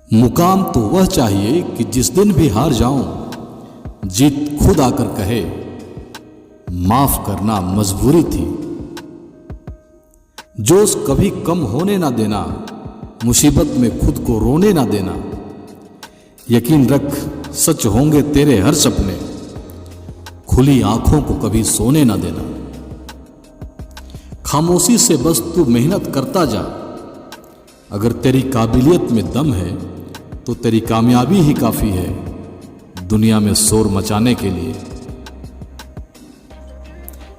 मुकाम तो वह चाहिए कि जिस दिन भी हार जाऊं जीत खुद आकर कहे माफ करना मजबूरी थी। जोश कभी कम होने ना देना, मुसीबत में खुद को रोने ना देना। यकीन रख सच होंगे तेरे हर सपने, खुली आंखों को कभी सोने ना देना। खामोशी से बस तू मेहनत करता जा, अगर तेरी काबिलियत में दम है तो तेरी कामयाबी ही काफी है दुनिया में शोर मचाने के लिए।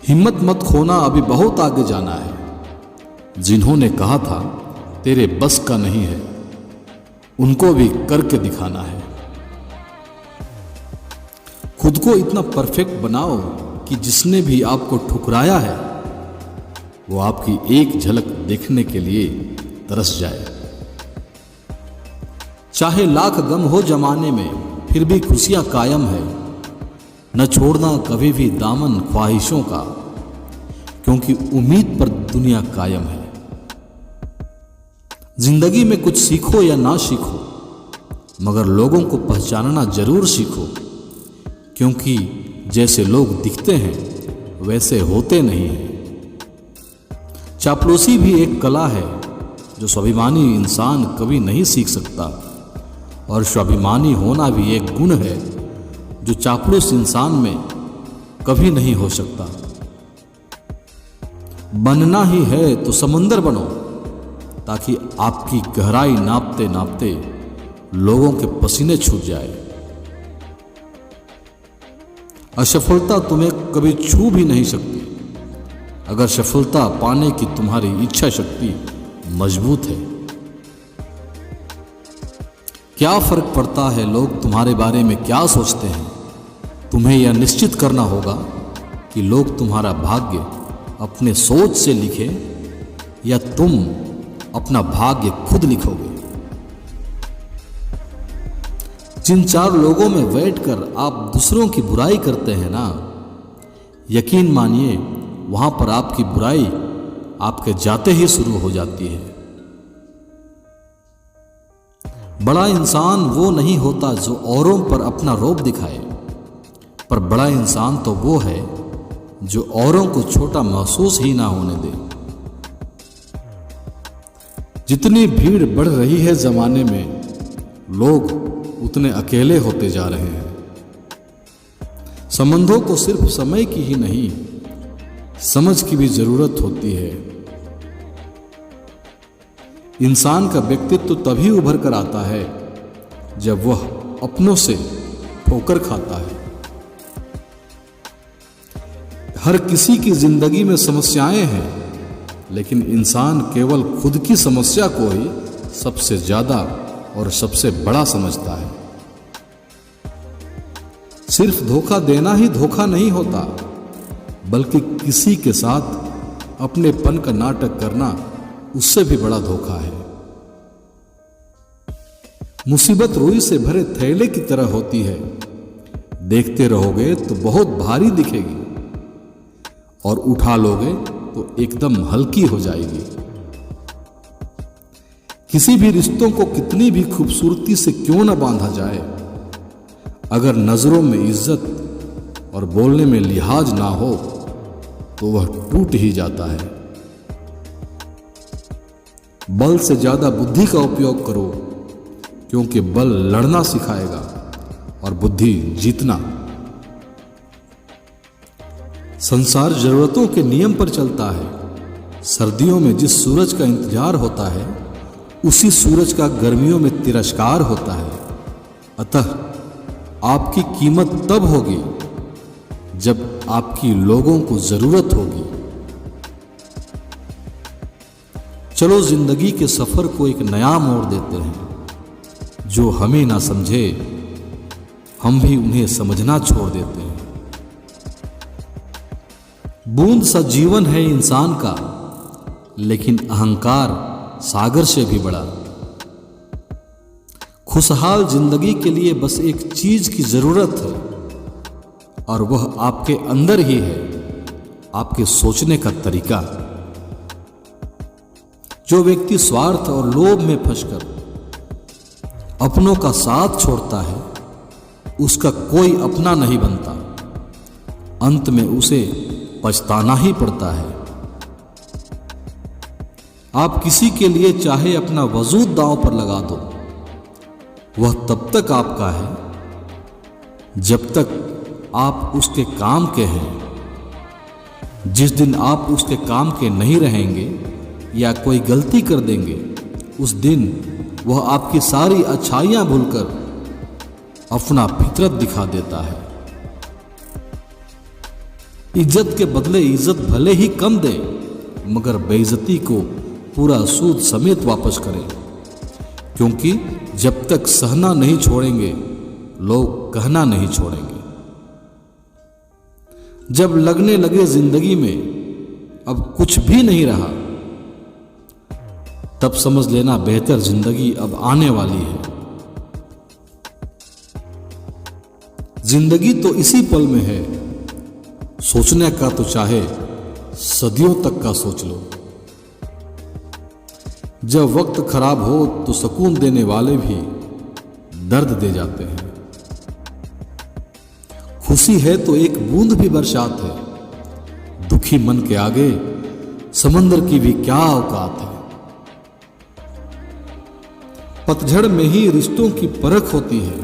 हिम्मत मत खोना, अभी बहुत आगे जाना है। जिन्होंने कहा था तेरे बस का नहीं है, उनको भी करके दिखाना है। खुद को इतना परफेक्ट बनाओ कि जिसने भी आपको ठुकराया है वो आपकी एक झलक देखने के लिए तरस जाए। चाहे लाख गम हो जमाने में फिर भी खुशियां कायम है। न छोड़ना कभी भी दामन ख्वाहिशों का, क्योंकि उम्मीद पर दुनिया कायम है। जिंदगी में कुछ सीखो या ना सीखो, मगर लोगों को पहचानना जरूर सीखो, क्योंकि जैसे लोग दिखते हैं वैसे होते नहीं हैं। चापलूसी भी एक कला है जो स्वाभिमानी इंसान कभी नहीं सीख सकता, और स्वाभिमानी होना भी एक गुण है जो चापलूस इंसान में कभी नहीं हो सकता। बनना ही है तो समंदर बनो, ताकि आपकी गहराई नापते नापते लोगों के पसीने छूट जाए। असफलता तुम्हें कभी छू भी नहीं सकती, अगर सफलता पाने की तुम्हारी इच्छा शक्ति मजबूत है। क्या फर्क पड़ता है लोग तुम्हारे बारे में क्या सोचते हैं। तुम्हें यह निश्चित करना होगा कि लोग तुम्हारा भाग्य अपने सोच से लिखे या तुम अपना भाग्य खुद लिखोगे। जिन चार लोगों में बैठकर आप दूसरों की बुराई करते हैं ना, यकीन मानिए वहां पर आपकी बुराई आपके जाते ही शुरू हो जाती है। बड़ा इंसान वो नहीं होता जो औरों पर अपना रौब दिखाए, पर बड़ा इंसान तो वो है जो औरों को छोटा महसूस ही ना होने दे। जितनी भीड़ बढ़ रही है जमाने में, लोग उतने अकेले होते जा रहे हैं। संबंधों को सिर्फ समय की ही नहीं, समझ की भी जरूरत होती है। इंसान का व्यक्तित्व तभी उभर कर आता है जब वह अपनों से ठोकर खाता है। हर किसी की जिंदगी में समस्याएं हैं, लेकिन इंसान केवल खुद की समस्या को ही सबसे ज्यादा और सबसे बड़ा समझता है। सिर्फ धोखा देना ही धोखा नहीं होता, बल्कि किसी के साथ अपनेपन का नाटक करना उससे भी बड़ा धोखा है। मुसीबत रुई से भरे थैले की तरह होती है, देखते रहोगे तो बहुत भारी दिखेगी और उठा लोगे तो एकदम हल्की हो जाएगी। किसी भी रिश्तों को कितनी भी खूबसूरती से क्यों न बांधा जाए, अगर नजरों में इज्जत और बोलने में लिहाज ना हो तो वह टूट ही जाता है। बल से ज्यादा बुद्धि का उपयोग करो, क्योंकि बल लड़ना सिखाएगा और बुद्धि जीतना। संसार जरूरतों के नियम पर चलता है। सर्दियों में जिस सूरज का इंतजार होता है, उसी सूरज का गर्मियों में तिरस्कार होता है। अतः आपकी कीमत तब होगी जब आपकी लोगों को जरूरत होगी। चलो जिंदगी के सफर को एक नया मोड़ देते हैं। जो हमें ना समझे, हम भी उन्हें समझना छोड़ देते हैं। बूंद सा जीवन है इंसान का, लेकिन अहंकार सागर से भी बड़ा। खुशहाल जिंदगी के लिए बस एक चीज की जरूरत है, और वह आपके अंदर ही है, आपके सोचने का तरीका। जो व्यक्ति स्वार्थ और लोभ में फंसकर अपनों का साथ छोड़ता है उसका कोई अपना नहीं बनता, अंत में उसे पछताना ही पड़ता है। आप किसी के लिए चाहे अपना वजूद दांव पर लगा दो, वह तब तक आपका है जब तक आप उसके काम के हैं। जिस दिन आप उसके काम के नहीं रहेंगे या कोई गलती कर देंगे, उस दिन वह आपकी सारी अच्छाइयां भूलकर अपना फितरत दिखा देता है। इज्जत के बदले इज्जत भले ही कम दे, मगर बेइज्जती को पूरा सूद समेत वापस करें, क्योंकि जब तक सहना नहीं छोड़ेंगे लोग कहना नहीं छोड़ेंगे। जब लगने लगे जिंदगी में अब कुछ भी नहीं रहा, तब समझ लेना बेहतर जिंदगी अब आने वाली है। जिंदगी तो इसी पल में है, सोचने का तो चाहे सदियों तक का सोच लो। जब वक्त खराब हो तो सुकून देने वाले भी दर्द दे जाते हैं। खुशी है तो एक बूंद भी बरसात है, दुखी मन के आगे समंदर की भी क्या औकात है। पतझड़ में ही रिश्तों की परख होती है,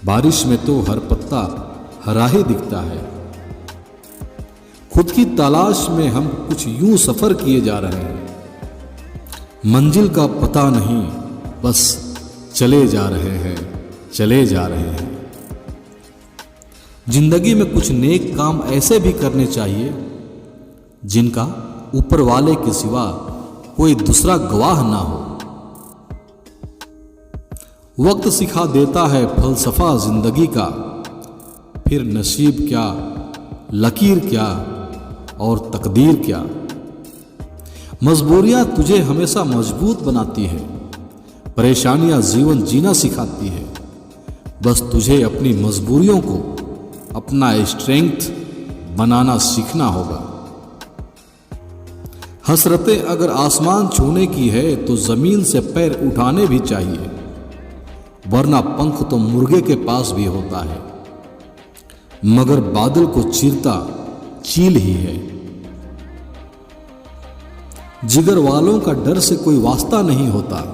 बारिश में तो हर पत्ता हरा ही दिखता है। खुद की तलाश में हम कुछ यूं सफर किए जा रहे हैं, मंजिल का पता नहीं, बस चले जा रहे हैं, चले जा रहे हैं। जिंदगी में कुछ नेक काम ऐसे भी करने चाहिए जिनका ऊपर वाले के सिवा कोई दूसरा गवाह ना हो। वक्त सिखा देता है फलसफा जिंदगी का, फिर नसीब क्या, लकीर क्या और तकदीर क्या। मजबूरियां तुझे हमेशा मजबूत बनाती है, परेशानियां जीवन जीना सिखाती है। बस तुझे अपनी मजबूरियों को अपना स्ट्रेंथ बनाना सीखना होगा। हसरतें अगर आसमान छूने की है तो जमीन से पैर उठाने भी चाहिए, वरना पंख तो मुर्गे के पास भी होता है, मगर बादल को चीरता चील ही है। जिगर वालों का डर से कोई वास्ता नहीं होता,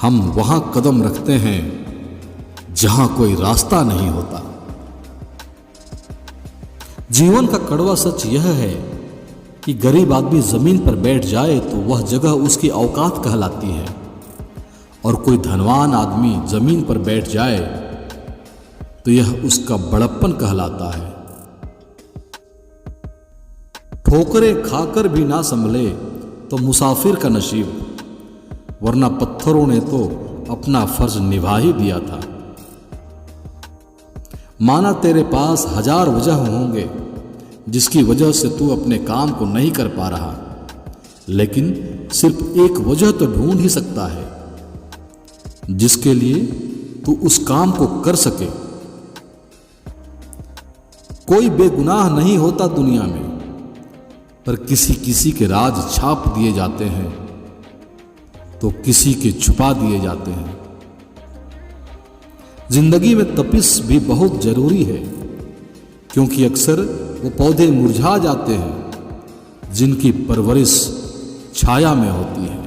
हम वहां कदम रखते हैं जहां कोई रास्ता नहीं होता। जीवन का कड़वा सच यह है कि गरीब आदमी जमीन पर बैठ जाए तो वह जगह उसकी औकात कहलाती है, और कोई धनवान आदमी जमीन पर बैठ जाए तो यह उसका बड़प्पन कहलाता है। ठोकरें खाकर भी ना संभले तो मुसाफिर का नसीब, वरना पत्थरों ने तो अपना फर्ज निभा ही दिया था। माना तेरे पास 1000 वजह होंगे जिसकी वजह से तू अपने काम को नहीं कर पा रहा, लेकिन सिर्फ एक वजह तो ढूंढ ही सकता है जिसके लिए तू उस काम को कर सके। कोई बेगुनाह नहीं होता दुनिया में, पर किसी किसी के राज छाप दिए जाते हैं तो किसी के छुपा दिए जाते हैं। जिंदगी में तपिश भी बहुत जरूरी है, क्योंकि अक्सर वो पौधे मुरझा जाते हैं जिनकी परवरिश छाया में होती है।